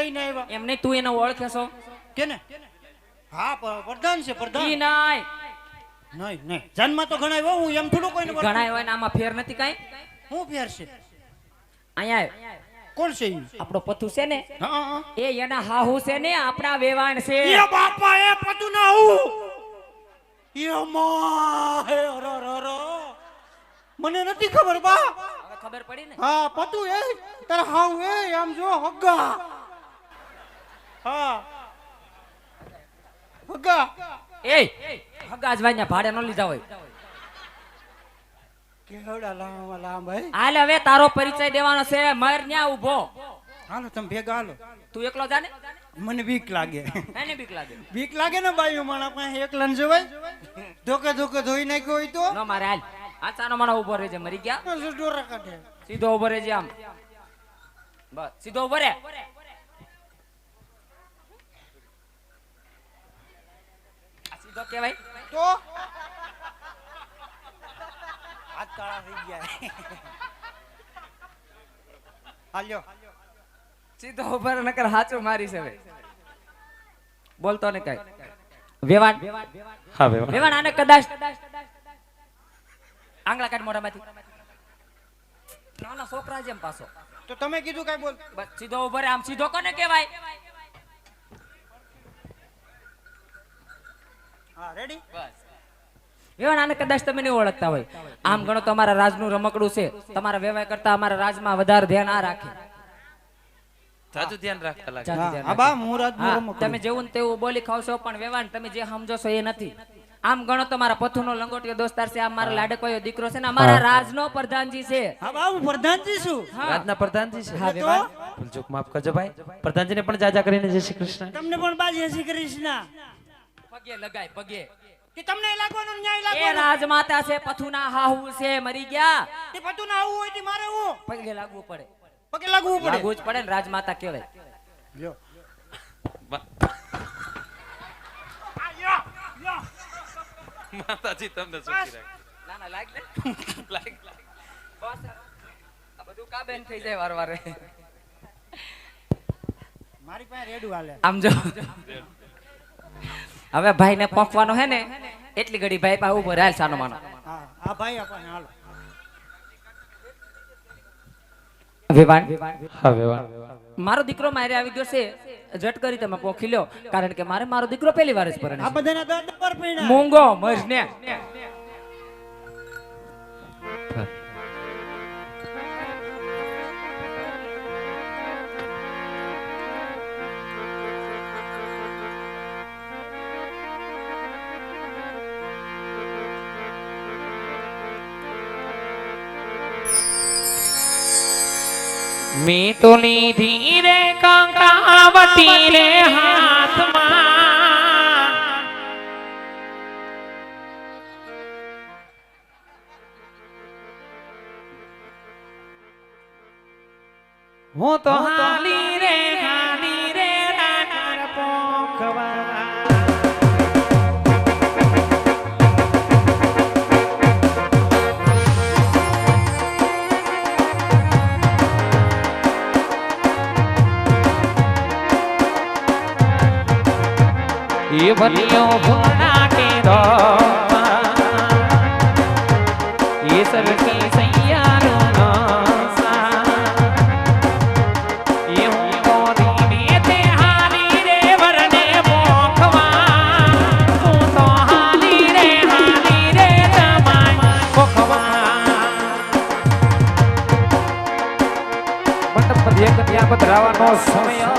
લઈને આવ્યા? એમ નહીં, તું એને ઓળખે છો કેને? હા પ્રધાન છે પ્રધાન. ઈ નાય નહીં નહીં જન્મ તો ગણાય હો, હું એમ થોડું કોઈને ઘણા હોય ને આમાં ફેર નથી કાઈ. હું ફેર છે? અહીંયા કોણ છે ઈ? આપણો પથુ છે ને, હા હા એ એના હાહુ છે ને, આપણા વેવાણ છે. એ બાપા એ પતું ના હું એ માં હે ર મને નથી ખબર બા. હવે ખબર પડી ને. હા પતું એ તાર હાવ એ આમ જો હગ્ગા. હા હગ્ગા. એ હગાજ વાન્યા ભાડે ન લીધા હોય. કેવડા લાંબા લાંબા હે. હાલ હવે તારો પરિચય દેવાનો છે. મર ન્યા ઊભો. હાલો તમે ભેગા હાલો. તું એકલો જા ને. મને બીક લાગે. એને બીક લાગે. બીક લાગે ને બાયું માણા પાસે એકલા ને જવાય. ધોકે ધોકે ધોઈ નાખ્યો હોય તો ન મારે હાલ. આ ચાનો માણો ઊભો રહેજે, મરી ગયા. ડોરા કાઢે. સીધો ઊભો રહેજે આમ. બસ સીધો ઊભો રહે. આ સીધો કહેવાય તો હાથ કાળા થઈ ગયા. હાલ્યો સીધો ઊભો રહે, નકર હાચો મારી છે. હવે બોલતો ને કઈ. વેવાણ. હા વેવાણ. વેવાણ આને કદાચ આંગળા કાઢ મોઢામાંથી. નાના છોકરા જેમ પાછો. તો તમે કીધું કઈ બોલ. બસ સીધો ઊભો રહે. આમ સીધો કોને કહેવાય? હા રેડી. બસ વેવાણ આને કદાચ તમે નહીં ઓળખતા હોય. આમ ગણો તો અમારા રાજનું રમકડું છે. તમારા વેવાય કરતા અમારા રાજમાં વધારે ધ્યાન આ રાખે. જાજુ ધ્યાન રાખતા લાગે. જાજુ ધ્યાન હા બા હું રાત હા, રમકડું. તમે જેવું ને તેવું બોલી ખાવશો, પણ વેવાણ તમે જે સમજો છો એ નથી. આમ ગણો તો મારા પથુનો લંગોટિયો દોસ્તાર છે. આમ મારા લાડકોયો દીકરો છે ને, અમારા રાજનો પ્રધાનજી છે. હા બા હું પ્રધાનજી છું. હા. રાજના પ્રધાનજી છે. હા, વેવાણ. ભૂલચૂક માફ કરજો ભાઈ. પ્રધાનજીને પણ જાજા કરીને જય શ્રી કૃષ્ણ. તમને પણ બા જય શ્રી કૃષ્ણ. પગે લગાય પગે. કે તમને લાગવાનું ન્યાય એ લાગવાનો. રાજમાતા છે, પથુના હાહુ છે, મરી ગયા. તે પતું ના આવું હોય તે મારે હું પગે લાગવું પડે. પગે લાગવું પડે. લાગવું જ પડે ને, રાજમાતા કહેવાય. લ્યો. માતાજી તમને સુખી રાખે. ના ના લાગ ને. લાગ બસ આ બધું કાબેન થઈ જાય વારવારે. મારી પાસે રેડું હાલે. આમ જો હવે ભાઈ ને પોખવાનો હે ને, એટલી ઘડી ભાઈ પા ઉભો રાલ સાનો માનો. હા આ ભાઈ આપણને હાલો. વેવાણ. હા વેવાણ. મારો દીકરો મારે આવી ગયો છે. જટ કરી તમે પોખી લ્યો, કારણ કે મારે મારો દીકરો પહેલી વાર જ પરણે આ છે. બધાના દાદ પર પીણા. મૂંગો મરને. મેં તો લીધી રે કંકાવટી રે હાથમાં, હું તો હાલી રે રાનાર પોખવા. ये बनियों भुना के दो ये सर की सैयारों नासा ये हूँ गोदी में ते हाली रे वरने पोखवा, हूँ तो हाली रे जमाई पोखवा. मंडप पर एक दिया पधराવાનો સમય